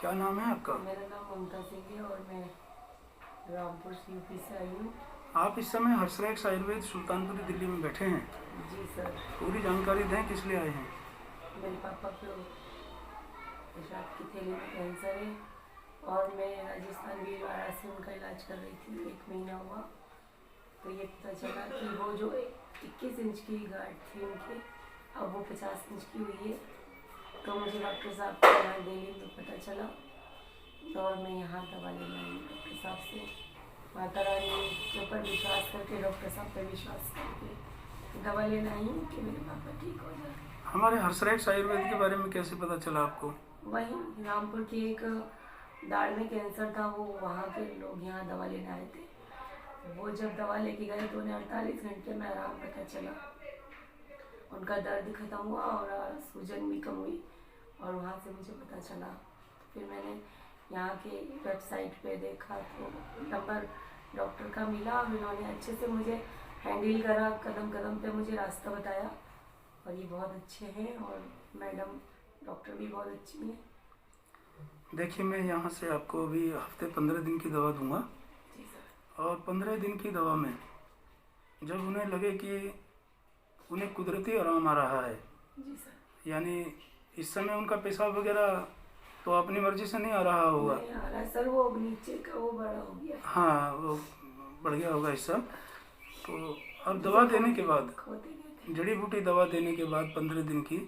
क्या नाम है आपका? मेरा नाम ममता सिंह है और मैं रामपुर से यूपी से आई हूँ। आप इस समय हर्षरेक्स आयुर्वेद सुल्तानपुरी दिल्ली में बैठे हैं। जी सर। पूरी जानकारी दें किस लिए आए हैं। मेरे पापा को पेशाब की थैली में कैंसर है और मैं राजस्थान भीलवाड़ा से उनका इलाज कर रही थी, 1 महीना हुआ। तो ये पता चला कि वो जो 21 इंच की गांठ थी उनकी, अब वो 50 इंच की हुई है। तो मुझे डॉक्टर साहब को यहाँ दिल्ली में पता चला और मैं यहाँ दवा लेने आई डॉक्टर साहब से। माता रानी के ऊपर विश्वास करके, डॉक्टर साहब पर विश्वास करके दवा लेना आई कि मेरे पापा ठीक हो जाए। हमारे हर्षरेक्स आयुर्वेद के बारे में कैसे पता चला आपको? वहीं रामपुर के एक दाढ़ में कैंसर था, वो वहाँ के लोग यहाँ दवा लेने आए थे। वो जब दवा लेके गए तो उन्हें 48 घंटे में आराम पता चला, उनका दर्द खत्म हुआ और सूजन भी कम हुई। और वहाँ से मुझे पता चला, फिर मैंने यहाँ के वेबसाइट पे देखा तो नंबर डॉक्टर का मिला और उन्होंने अच्छे से मुझे हैंडल करा, कदम कदम पे मुझे रास्ता बताया। और ये बहुत अच्छे हैं और मैडम डॉक्टर भी बहुत अच्छी हैं। देखिए, मैं यहाँ से आपको अभी हफ्ते 15 दिन की दवा दूंगा। जी सर। और 15 दिन की दवा में जब उन्हें लगे कि उन्हें कुदरती आराम आ रहा है, जी सर। यानी इस समय उनका पेशाब वगैरह तो अपनी मर्जी से नहीं आ रहा होगा। नहीं आ रहा है सर, वो नीचे का वो बड़ा हो गया। हाँ, वो बढ़ गया होगा इस सब। तो अब दवा देने के बाद, जड़ी बूटी दवा देने के बाद 15 दिन की,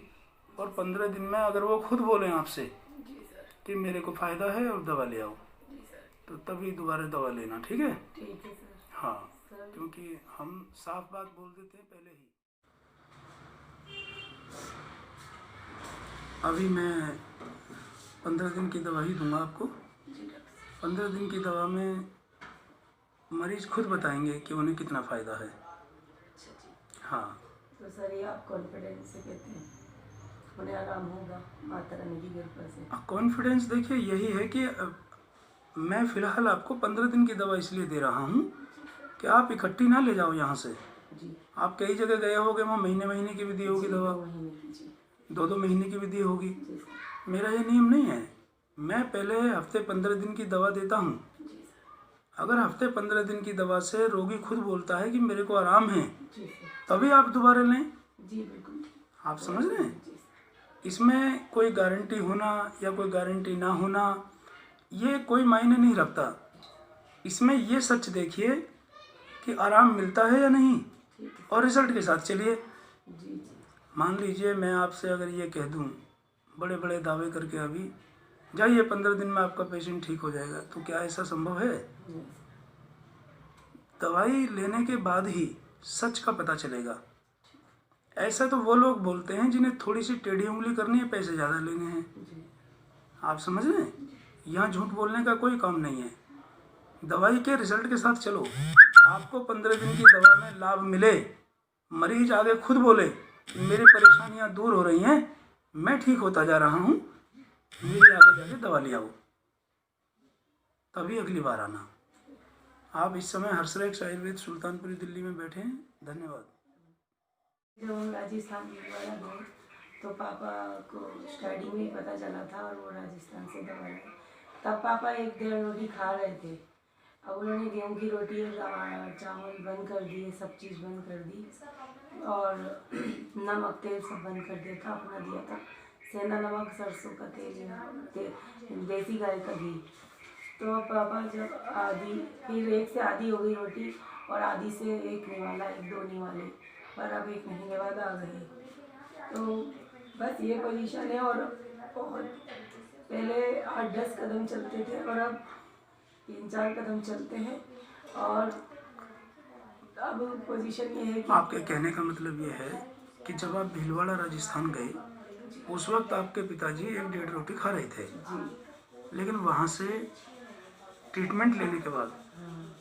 और 15 दिन में अगर वो खुद बोलें आपसे जी सर। कि मेरे को फ़ायदा है और दवा ले आओ, जी सर। तो तभी दोबारा दवा लेना, ठीक है? ठीक है सर। हाँ, सर क्योंकि हम साफ बात बोल देते हैं पहले ही। अभी मैं 15 दिन की दवा ही दूंगा आपको। जी डॉक्टर। 15 दिन की दवा में मरीज खुद बताएंगे कि उन्हें कितना फ़ायदा है। अच्छा जी। हाँ, तो सर ये आप कॉन्फिडेंस से कहते हैं उन्हें आराम होगा माता रानी की कृपा से? कॉन्फिडेंस देखिए यही है कि मैं फ़िलहाल आपको 15 दिन की दवा इसलिए दे रहा हूँ कि आप इकट्ठी ना ले जाओ यहाँ से। जी। आप कई जगह गए होगे, वहाँ महीने महीने की भी दी होगी दवा, 2 महीने की। जी। 2-2 महीने की भी दी होगी। जी सर। मेरा ये नियम नहीं है। मैं पहले हफ्ते 15 दिन की दवा देता हूँ। जी सर। अगर हफ्ते 15 दिन की दवा से रोगी खुद बोलता है कि मेरे को आराम है, जी सर। तभी आप दोबारा लें। जी बिल्कुल। आप समझ रहे हैं? जी सर। इसमें कोई गारंटी होना या कोई गारंटी ना होना ये कोई मायने नहीं रखता। इसमें ये सच देखिए कि आराम मिलता है या नहीं, ठीक है। और रिजल्ट के साथ चलिए। जी जी। मान लीजिए मैं आपसे अगर ये कह दूं, बड़े बड़े दावे करके अभी जाइए 15 दिन में आपका पेशेंट ठीक हो जाएगा, तो क्या ऐसा संभव है? जी। दवाई लेने के बाद ही सच का पता चलेगा। ऐसा तो वो लोग बोलते हैं जिन्हें थोड़ी सी टेढ़ी उंगली करनी है, पैसे ज़्यादा लेने हैं। जी। आप समझ रहे हैं? यहाँ झूठ बोलने का कोई काम नहीं है। दवाई के रिजल्ट के साथ चलो। आपको 15 दिन की दवा में लाभ मिले, मरीज आगे खुद बोले मेरी परेशानियाँ दूर हो रही हैं, मैं ठीक होता जा रहा हूँ, मेरी आगे जाके दवा ले आओ, तभी अगली बार आना। आप इस समय हर्षरेक्स आयुर्वेद सुल्तानपुरी दिल्ली में बैठे हैं। धन्यवाद। जब हम राजस्थान भीलवाड़ा गए तो पापा को स्टार्टिंग में ही पता चला था और वो राजस्थान से दवा लाए। तब पापा 1-1.5 रोटी खा रहे थे। अब उन्होंने गेहूँ की रोटी और चावल बंद कर दिए, सब चीज़ बंद कर दी और नमक तेल सब बंद कर दिया था, अपना दिया था सेंधा नमक, सरसों का तेल, देसी गाय का घी। तो पापा जब आधी, फिर 1 से आधी हो गई रोटी और आधी से 1 निवाला, 1-2 निवाले, पर अब 1 महीने बाद आ गए। तो बस ये पोजीशन है। और पहले 8-10 कदम चलते थे और अब 3-4 कदम चलते हैं। और अब पोजीशन ये है कि आपके कहने का मतलब ये है कि जब आप भीलवाड़ा राजस्थान गए, उस वक्त आपके पिताजी 1-1.5 रोटी खा रहे थे, जी। लेकिन वहाँ से ट्रीटमेंट लेने के बाद, हाँ।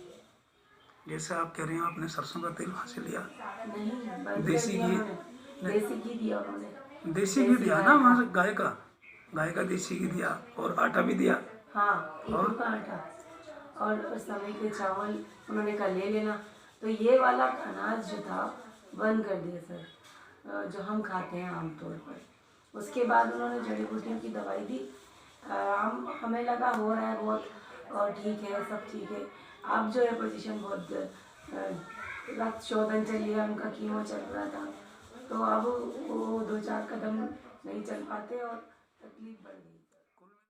जैसे आप कह रहे हैं आपने सरसों का तेल वहाँ से लिया, नहीं, बंद कर देसी दिया घी, उन्होंने। देसी घी दिया उन्होंने। देसी घी दिया ना वहाँ से, गाय का देसी घी दिया, और आटा भी दिया। हाँ, गेहूं का आटा और समय के चावल उन्होंने कहा ले लेना। तो ये वाला अनाज जो था बंद कर दिया सर, जो हम खाते हैं आमतौर पर। उसके बाद उन्होंने जड़ी बूटियों की दवाई दी, आराम हमें लगा हो रहा है बहुत और ठीक है, सब ठीक है। अब जो है पोजीशन बहुत रक्त शोधन चल रहा, उनका कीमो चल रहा था, तो अब वो 2-4 कदम नहीं चल पाते और तकलीफ बढ़ गई।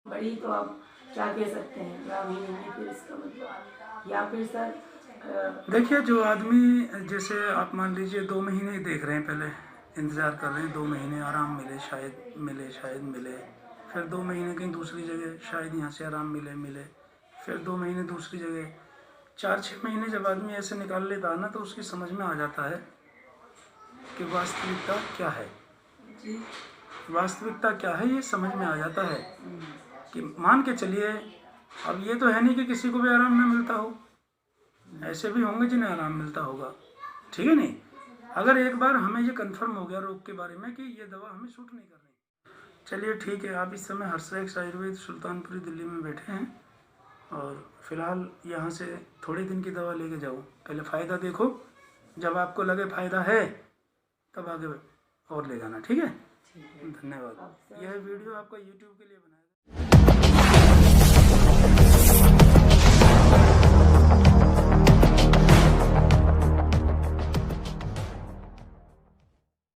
बड़ी तो अब क्या कह सकते हैं, ग्रामीण में फिर इसका मतलब, या फिर सर देखिए जो आदमी, जैसे आप मान लीजिए 2 महीने देख रहे हैं, पहले इंतज़ार कर रहे हैं 2 महीने आराम मिले, शायद मिले, शायद मिले, फिर 2 महीने कहीं दूसरी जगह, शायद यहाँ से आराम मिले, फिर 2 महीने दूसरी जगह, 4-6 महीने जब आदमी ऐसे निकाल लेता है ना, तो उसकी समझ में आ जाता है कि वास्तविकता क्या है। जी वास्तविकता क्या है ये समझ में आ जाता है कि मान के चलिए, अब ये तो है नहीं कि किसी को भी आराम न मिलता हो, ऐसे भी होंगे जिन्हें आराम मिलता होगा, ठीक है नहीं। अगर एक बार हमें ये कंफर्म हो गया रोग के बारे में कि ये दवा हमें सूट नहीं कर रही, चलिए ठीक है, आप इस समय हर्षरेक्स आयुर्वेद सुल्तानपुरी दिल्ली में बैठे हैं और फिलहाल यहाँ से थोड़े दिन की दवा लेके जाओ, पहले फ़ायदा देखो, जब आपको लगे फ़ायदा है तब आगे और ले जाना, ठीक है। धन्यवाद। यह वीडियो आपका YouTube के लिए बनाया।